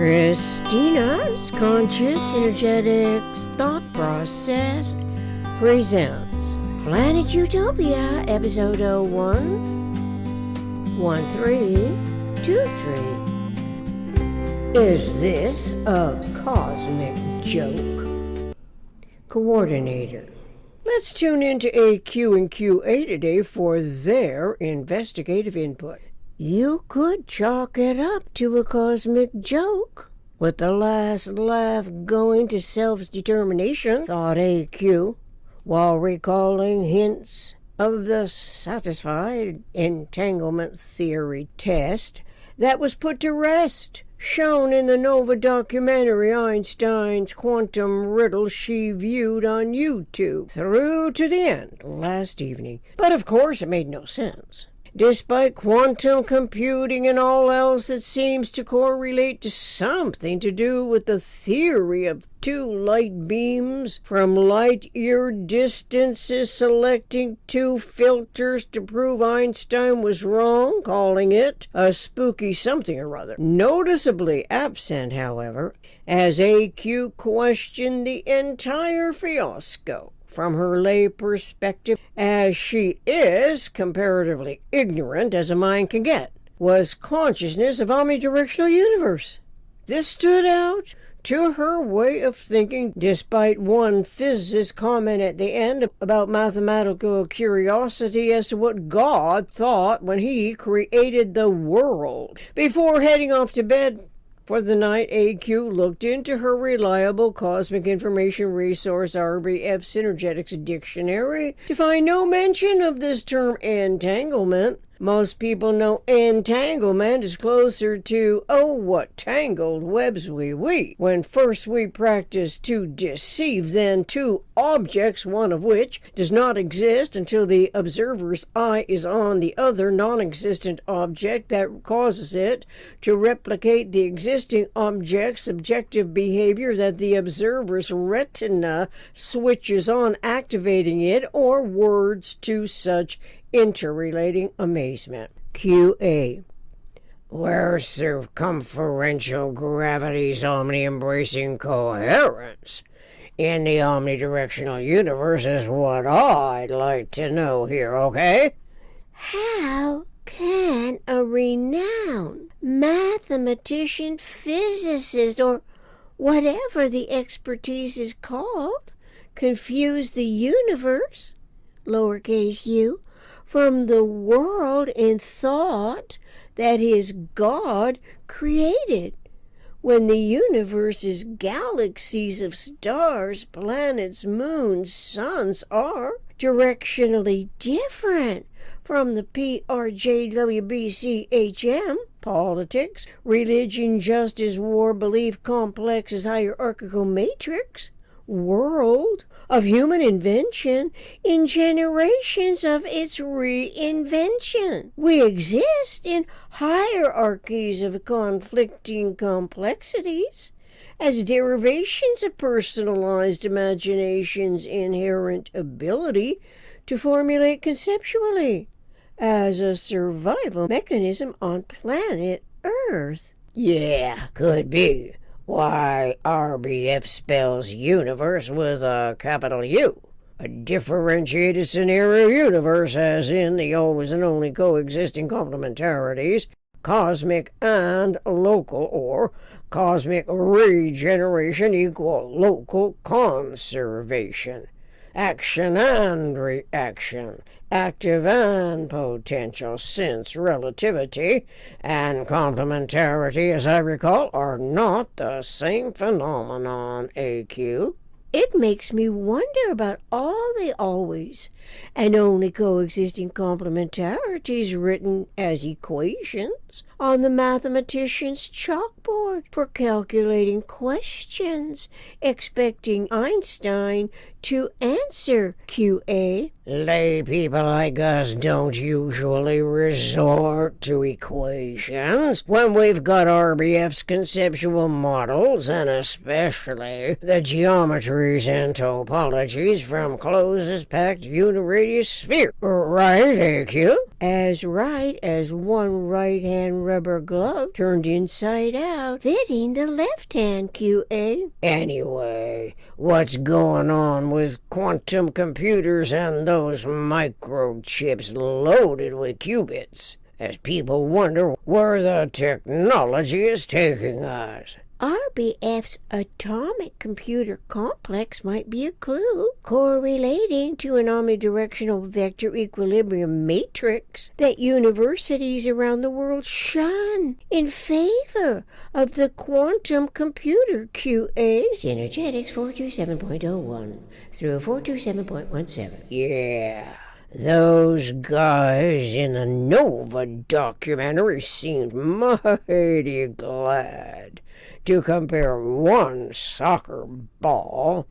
Christina's Conscious Energetics Thought Process presents Planet Utopia, Episode 01, 1323. Is this a cosmic joke? Coordinator. Let's tune into AQ and QA today for their investigative input. You could chalk it up to a cosmic joke, with the last laugh going to self-determination, thought AQ, while recalling hints of the satisfied Entanglement Theory test that was put to rest, shown in the Nova documentary Einstein's Quantum Riddle she viewed on YouTube through to the end last evening. But of course it made no sense. Despite quantum computing and all else that seems to correlate to something to do with the theory of two light beams from light-year distances selecting two filters to prove Einstein was wrong, calling it a spooky something or other. Noticeably absent, however, as AQ questioned the entire fiasco from her lay perspective, as she is comparatively ignorant as a mind can get, was consciousness of omnidirectional universe. This stood out to her way of thinking, despite one physicist's comment at the end about mathematical curiosity as to what God thought when he created the world. Before heading off to bed for the night, AQ looked into her reliable cosmic information resource RBF Synergetics Dictionary to find no mention of this term entanglement. Most people know entanglement is closer to, oh, what tangled webs we weave, when first we practice to deceive, then two objects, one of which does not exist until the observer's eye is on the other non-existent object that causes it to replicate the existing object's subjective behavior that the observer's retina switches on, activating it, or words to such interrelating amazement. QA. Where circumferential gravity's omni-embracing coherence in the omnidirectional universe is what I'd like to know here, okay? How can a renowned mathematician, physicist, or whatever the expertise is called, confuse the universe, lowercase u, from the world in thought that his God created, when the universe's galaxies of stars, planets, moons, suns are directionally different from the PRJWBCHM, politics, religion, justice, war, belief, complexes, hierarchical matrix, world of human invention in generations of its reinvention. We exist in hierarchies of conflicting complexities as derivations of personalized imagination's inherent ability to formulate conceptually as a survival mechanism on planet Earth. Yeah, could be. Why, RBF spells universe with a capital U. A differentiated scenario universe, as in the always and only coexisting complementarities, cosmic and local, or cosmic regeneration equal local conservation. Action and reaction, active and potential, since relativity and complementarity, as I recall, are not the same phenomenon, AQ. It makes me wonder about all the always and only coexisting complementarities written as equations on the mathematician's chalkboard for calculating questions, expecting Einstein to answer, QA. Lay people like us don't usually resort to equations when we've got RBF's conceptual models, and especially the geometries and topologies from closest packed uniradius sphere. Right, AQ? As right as one right-hand rubber glove turned inside out, fitting the left hand, QA. Anyway, what's going on with quantum computers and those microchips loaded with qubits, as people wonder where the technology is taking us? RBF's atomic computer complex might be a clue, correlating to an omnidirectional vector equilibrium matrix that universities around the world shun in favor of the quantum computer, QA. Synergetics 427.01 through 427.17. Yeah. Those guys in the Nova documentary seemed mighty glad to compare one soccer ball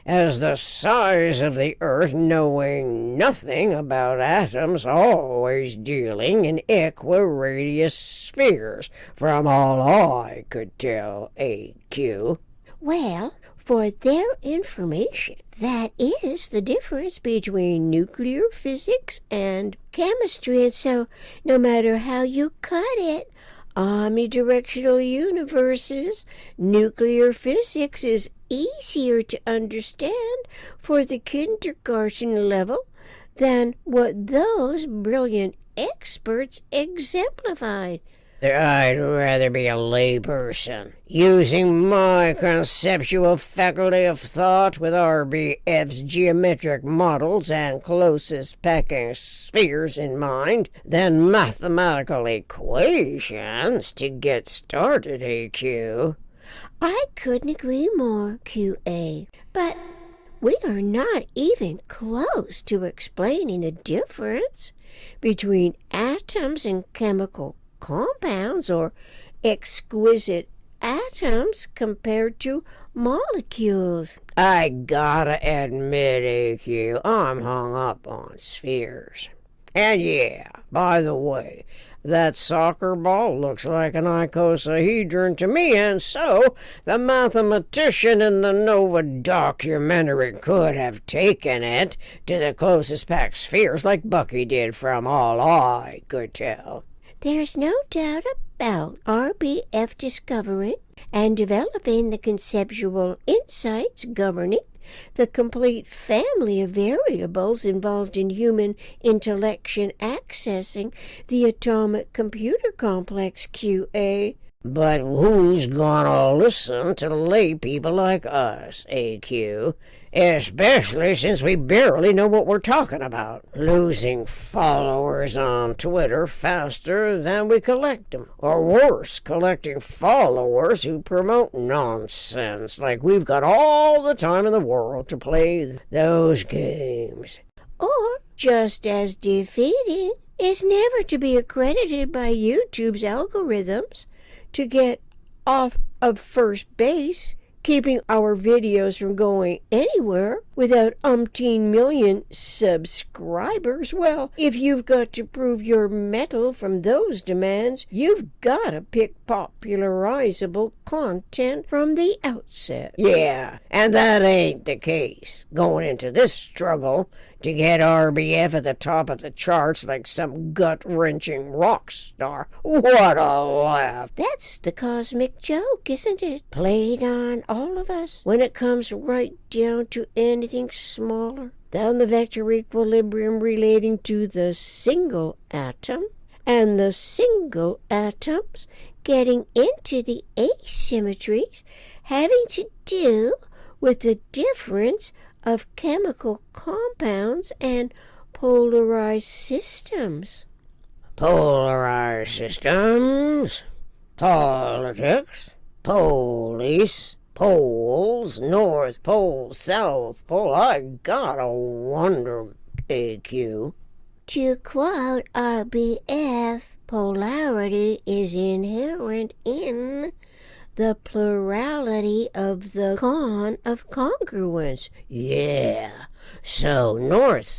as the size of the Earth, knowing nothing about atoms, always dealing in equiradius spheres, from all I could tell, AQ. Well, for their information, that is the difference between nuclear physics and chemistry, and so no matter how you cut it, omnidirectional universes, nuclear physics is easier to understand for the kindergarten level than what those brilliant experts exemplified. I'd rather be a layperson, using my conceptual faculty of thought with RBF's geometric models and closest packing spheres in mind, than mathematical equations to get started, AQ. I couldn't agree more, QA. But we are not even close to explaining the difference between atoms and chemical compounds, or exquisite atoms compared to molecules. I gotta admit, AQ, I'm hung up on spheres. And yeah, by the way, that soccer ball looks like an icosahedron to me, and so the mathematician in the Nova documentary could have taken it to the closest packed spheres like Bucky did, from all I could tell. There's no doubt about RBF discovering and developing the conceptual insights governing the complete family of variables involved in human intellection accessing the atomic computer complex, QA. But who's gonna listen to lay people like us, AQ? Especially since we barely know what we're talking about. Losing followers on Twitter faster than we collect them. Or worse, collecting followers who promote nonsense like we've got all the time in the world to play those games. Or, just as defeating, is never to be accredited by YouTube's algorithms to get off of first base, keeping our videos from going anywhere without umpteen million subscribers. Well, if you've got to prove your mettle from those demands, you've got to pick popularizable content from the outset. Yeah, and that ain't the case. Going into this struggle to get RBF at the top of the charts like some gut-wrenching rock star. What a laugh. That's the cosmic joke, isn't it? Played on all of us when it comes right down to anything smaller than the vector equilibrium relating to the single atom, and the single atoms getting into the asymmetries having to do with the difference of chemical compounds and polarized systems. Polarized systems, politics, police, poles, North Pole, South Pole. I gotta wonder, AQ. To quote RBF, polarity is inherent in the plurality of the con of congruence. Yeah, so north,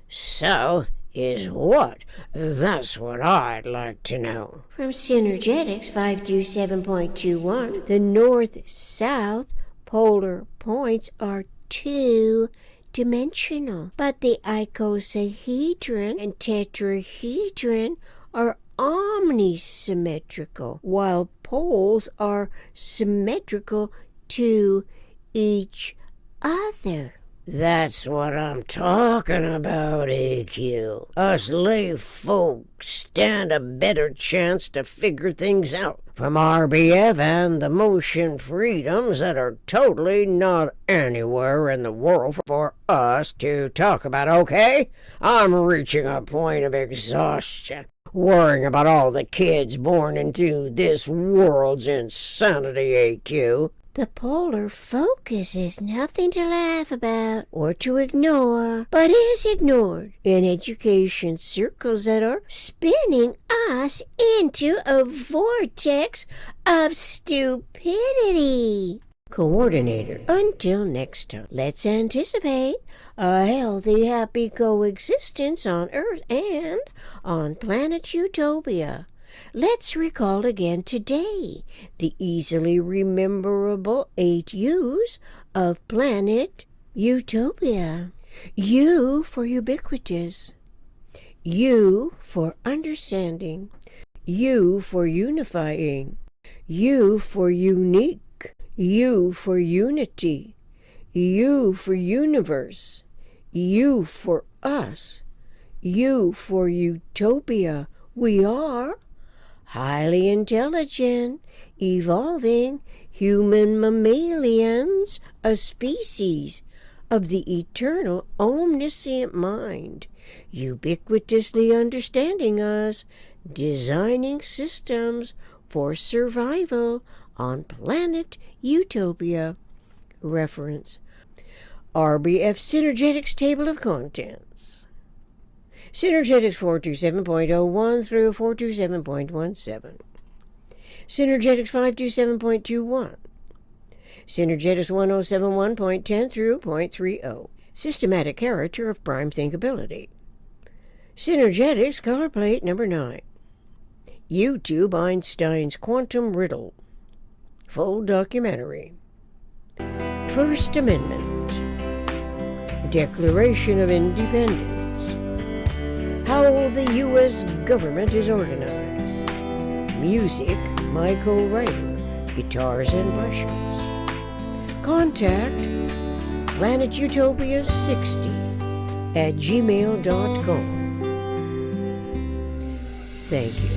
south is what? That's what I'd like to know. From Synergetics 527.21, the north-south polar points are two-dimensional, but the icosahedron and tetrahedron are omnisymmetrical, while poles are symmetrical to each other. That's what I'm talking about, AQ. Us lay folks stand a better chance to figure things out from RBF and the motion freedoms that are totally not anywhere in the world for us to talk about, okay? I'm reaching a point of exhaustion, worrying about all the kids born into this world's insanity, AQ. The polar focus is nothing to laugh about or to ignore, but is ignored in education circles that are spinning us into a vortex of stupidity. Coordinator. Until next time, let's anticipate a healthy, happy coexistence on Earth and on planet Utopia. Let's recall again today the easily rememberable 8 U's of planet Utopia. U for ubiquitous, U for understanding, U for unifying, U for unique, U for unity, U for universe, U for us, U for utopia. We are highly intelligent, evolving human mammalians, a species of the eternal omniscient mind, ubiquitously understanding us, designing systems for survival on planet Utopia. Reference: RBF Synergetics Table of Contents. Synergetics 427.01 through 427.17. Synergetics 527.21. Synergetics 1071.10 through .30. Systematic character of prime thinkability. Synergetics color plate number 9. YouTube Einstein's quantum riddle. Full documentary. First Amendment. Declaration of Independence. How the U.S. government is organized. Music, Michael Ryder, guitars and brushes. Contact planetutopia60@gmail.com. Thank you.